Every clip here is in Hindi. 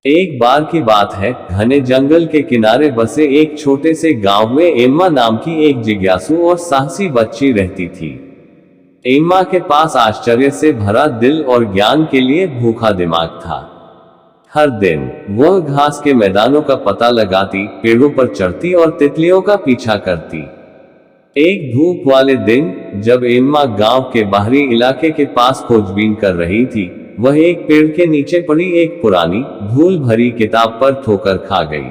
एक बार की बात है, घने जंगल के किनारे बसे एक छोटे से गांव में एम्मा नाम की एक जिज्ञासु और साहसी बच्ची रहती थी। एम्मा के पास आश्चर्य से भरा दिल और ज्ञान के लिए भूखा दिमाग था। हर दिन वह घास के मैदानों का पता लगाती, पेड़ों पर चढ़ती और तितलियों का पीछा करती। एक धूप वाले दिन, जब एम्मा गांव के बाहरी इलाके के पास खोजबीन कर रही थी, वह एक पेड़ के नीचे पड़ी एक पुरानी, धूल भरी किताब पर ठोकर खा गई।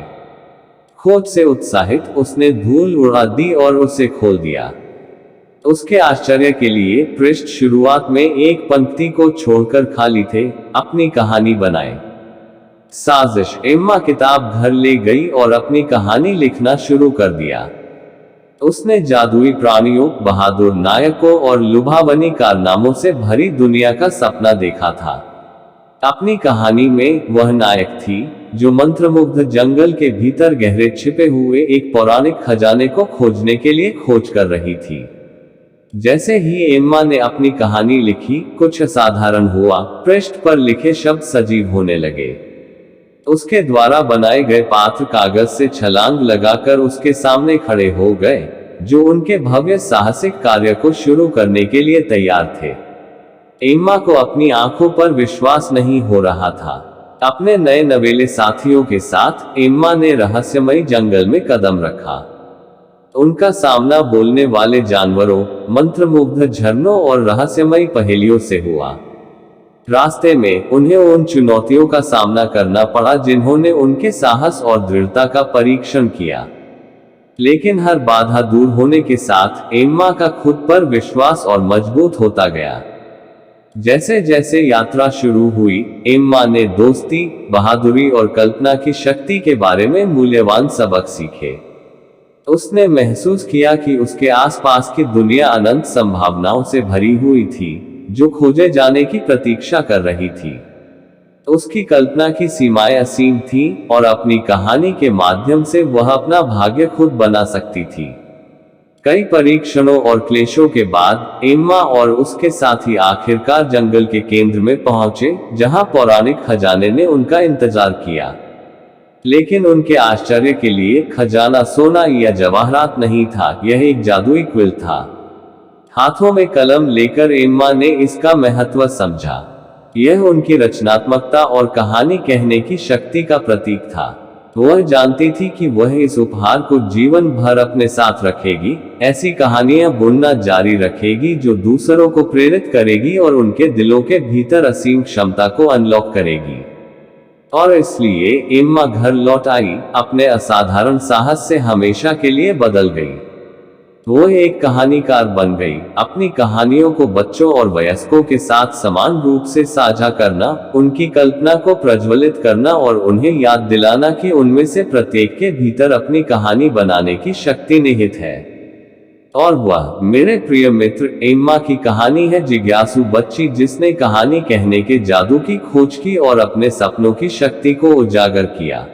खोज से उत्साहित उसने धूल उड़ा दी और उसे खोल दिया। उसके आश्चर्य के लिए पृष्ठ शुरुआत में एक पंक्ति को छोड़कर खाली थे। अपनी कहानी बनाए। साजिश। एम्मा किताब घर ले गई और अपनी कहानी लिखना शुरू कर दिया। उसने जादुई प्राणियों, बहादुर नायकों और लुभावनी कारनामों से भरी दुनिया का सपना देखा था। अपनी कहानी में वह नायक थी जो मंत्रमुग्ध जंगल के भीतर गहरे छिपे हुए एक पौराणिक खजाने को खोजने के लिए खोज कर रही थी। जैसे ही एम्मा ने अपनी कहानी लिखी, कुछ असाधारण हुआ। पृष्ठ पर लिखे शब्द सजीव होने लगे। उसके द्वारा बनाए गए पात्र कागज से छलांग लगाकर उसके सामने खड़े हो गए, जो उनके भव्य साहसिक कार्य को शुरू करने के लिए तैयार थे। एम्मा को अपनी आंखों पर विश्वास नहीं हो रहा था। अपने नए नवेले साथियों के साथ एम्मा ने रहस्यमयी जंगल में कदम रखा। उनका सामना बोलने वाले जानवरों, मंत्रमुग्ध झरनों और रहस्यमयी पहेलियों से हुआ। रास्ते में उन्हें उन चुनौतियों का सामना करना पड़ा जिन्होंने उनके साहस और दृढ़ता का परीक्षण किया। लेकिन हर बाधा दूर होने के साथ एम्मा का खुद पर विश्वास और मजबूत होता गया। जैसे जैसे यात्रा शुरू हुई, एम्मा ने दोस्ती, बहादुरी और कल्पना की शक्ति के बारे में मूल्यवान सबक सीखे। उसने महसूस किया कि उसके आसपास की दुनिया अनंत संभावनाओं से भरी हुई थी, जो खोजे जाने की प्रतीक्षा कर रही थी। उसकी कल्पना की सीमाएं असीम थीं और अपनी कहानी के माध्यम से वह अपना भाग्य खुद बना सकती थी। कई परीक्षणों और क्लेशों के बाद एम्मा और उसके साथी आखिरकार जंगल के केंद्र में पहुंचे, जहां पौराणिक खजाने ने उनका इंतजार किया। लेकिन उनके आश्चर्य के लिए खजाना सोना या जवाहरात नहीं था, यह एक जादुई क्विल था। हाथों में कलम लेकर एम्मा ने इसका महत्व समझा। यह उनकी रचनात्मकता और कहानी कहने की शक्ति का प्रतीक था। वह जानती थी कि वह इस उपहार को जीवन भर अपने साथ रखेगी, ऐसी कहानियां बुनना जारी रखेगी जो दूसरों को प्रेरित करेगी और उनके दिलों के भीतर असीम क्षमता को अनलॉक करेगी। और इसलिए एम्मा घर लौट आई, अपने असाधारण साहस से हमेशा के लिए बदल गई। वो एक कहानीकार बन गई। अपनी कहानियों को बच्चों और वयस्कों के साथ समान रूप से साझा करना, उनकी कल्पना को प्रज्वलित करना और उन्हें याद दिलाना कि उनमें से प्रत्येक के भीतर अपनी कहानी बनाने की शक्ति निहित है। और वह, मेरे प्रिय मित्र, एम्मा की कहानी है, जिज्ञासु बच्ची जिसने कहानी कहने के जादू की खोज की और अपने सपनों की शक्ति को उजागर किया।